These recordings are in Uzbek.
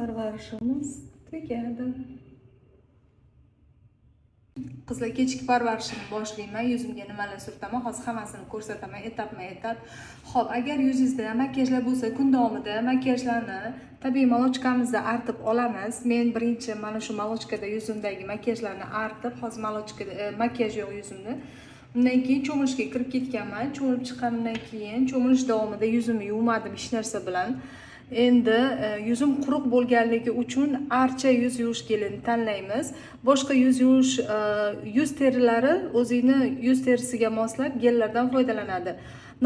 parvarishimiz tugadi. Qizlar, kechki parvarishini boshlayman. Yuzimga nimalar surtaman, hozir hammasini ko'rsataman etap-etap. Xo'p, agar yuzingizda makiyajlar bo'lsa, kun davomida makiyajlarni tabiiy malochkamizda artib olamiz. Men birinchi mana shu malochkada yuzimdagi makiyajlarni artib, hozir malochkada makiyaj yo'q yuzimda. Undan keyin cho'milishga kirib ketganman. Cho'milib chiqqanimdan keyin cho'milish davomida yuzimni yuvmadim hech narsa bilan. Endi yuzim quruq bo'lganligi uchun archa yuz yuvish gelini tanlaymiz. Boshqa yuz yuvish yuz terilari o'zini yuz terisiga moslab gellardan foydalanadi.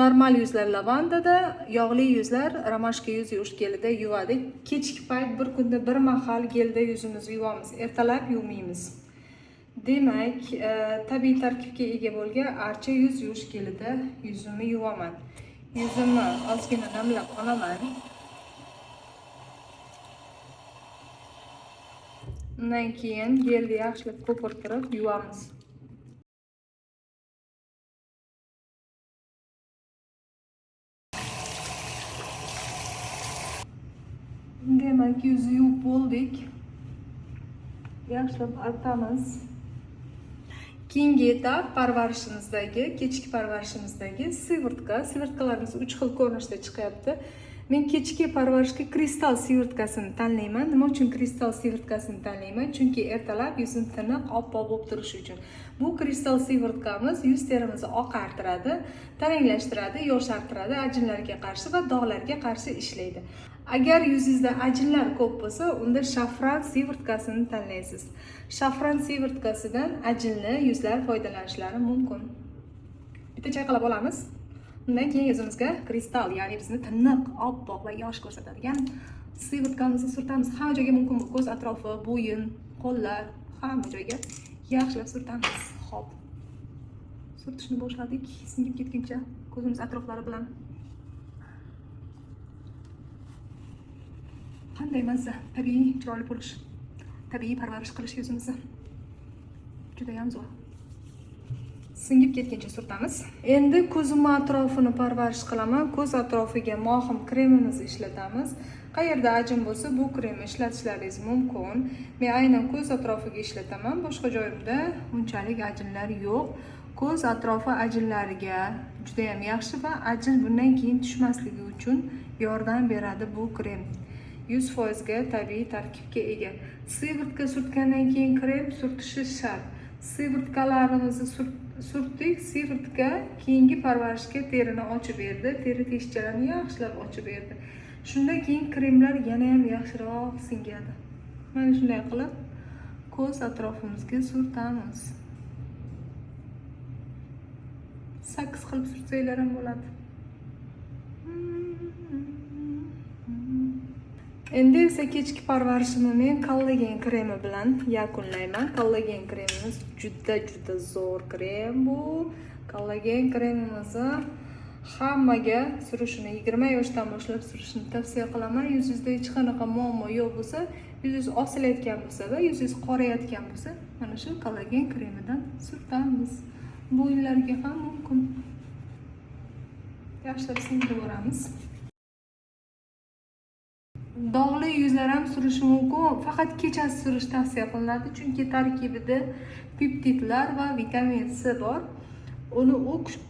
Normal yuzlar lavandada, yog'li yuzlar romashka yuz yuvish gelida yuvadi. Kechki payt bir kunda bir mahal gelda yuzimizni yuvamiz. Ertalab yuvmaymiz. Demak, tabiiy tarkibga ega bo'lgan archa yuz yuvish gelida yuzimni yuvaman. Yuzimni ozgina namlab olaman. Undan keyin gelni yaxshilab ko'pirtirib yuvamiz. Demak, yuzni yuvib bo'ldik. Yaxshilab artamiz. Keyingi etap parvarishimizdagi, kechki parvarishimizdagi siyvirtka. Siyvirtkalarimiz 3 xil ko'rinishda chiqyapti. Men kechki parvarishga kristal siyvirtkasini tanlayman. Nima uchun kristal siyvirtkasini tanlayman? Chunki ertalab yuzim tiniq, oppoq bo'lib turishi uchun. Bu kristal siyvirtkamiz yuz terimizni oqartiradi, taranglashtiradi, yoshartiradi, ajinlarga qarshi va dog'larga qarshi ishlaydi. Agar yuzingizda ajinlar ko'p bo'lsa, unda shafran siyvirtkasini tanlaysiz. Shafran siyvirtkasidan ajinli yuzlar foydalanishlari mumkin. Bitta chayqalab olamiz. Undan keyin yuzimizga kristal, ya'ni bizni tiniq, oppoq va yosh ko'rsatadigan siyvirtkamizni surtamiz. Hamma joyga mumkin, ko'z atrofi, bo'yin, qo'llar, hamma joyga yaxshilab surtamiz. Xo'p. Surtishni boshladik, singib ketguncha ko'zimiz atroflari bilan. Qanday mazza, tabiiy chiroyli bo'lish, tabiiy parvarish qilish yuzimizni juda ham zo'r. Singib ketguncha surtamiz. Endi ko'zim atrofini parvarish qilaman. Ko'z atrofiga mohim kremimizni ishlatamiz. Qayerda ajin bo'lsa, bu kremni ishlatishlaringiz mumkin. Men aynan ko'z atrofiga ishlataman. Boshqa joyimda unchalik ajinlar yo'q. Ko'z atrofi ajinlariga juda ham yaxshi va ajin bundan keyin tushmasligi uchun yordam beradi bu krem. 100% ga tabiiy tarkibga ega. Siyvirtka surtgandan keyin krem surtishi shart. Siyvirtkalarimizni surtdik. Siyvirtka keyingi parvarishga terini ochib berdi, teri teshikchalarini yaxshilab ochib berdi. Shundan keyin kremlar yana ham yaxshiroq singadi. Mana shunday qilib ko'z atrofimizga surtamiz. 8 qilib surtsanglar ham bo'ladi. Endi esa kechki parvarishimni men kollagen kremi bilan yakunlayman. Kollagen kremimiz juda zo'r krem bu. Kollagen kremimizni hammaga surishni 20 yoshdan boshlab surishni tavsiya qilaman. Yuzingizda hech qanaqa muammo yo'q bo'lsa, yuzingiz osilayotgan bo'lsa va yuzingiz qorayotgan bo'lsa, mana shu kollagen kremidan surtamiz. Bo'yinlarga ham mumkin. Yaxshilab singdirib olamiz. Dog'li yuzlar ham surishi mumkin, faqat kechasi surish tavsiya qilinadi, chunki tarkibida peptidlar va vitamin C bor. Uni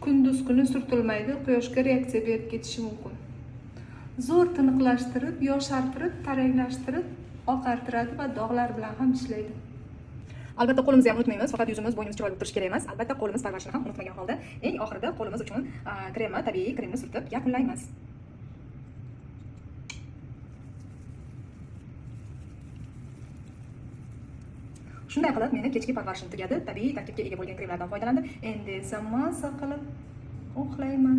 kunduz kuni surtilmaydi, quyoshga reaksiya berib ketishi mumkin. Zo'r tiniqlashtirib, yoshartirib, taranglashtirib, oqartiradi va dog'lar bilan ham ishlaydi. Albatta qo'limizni ham unutmaymiz, faqat yuzimiz, bo'ynimiz chiroyli bo'lib turishi kerak emas. Albatta qo'limiz parvarishini ham unutmagan holda, eng oxirida qo'limiz uchun kremni, tabiiy kremni surtib yakunlaymiz. Shunday qilib meni kechki parvarishim tugadi. Tabiiy tarkibga ega bo'lgan kremlardan foydalandim. Endi esa mazza qilib uxlayman.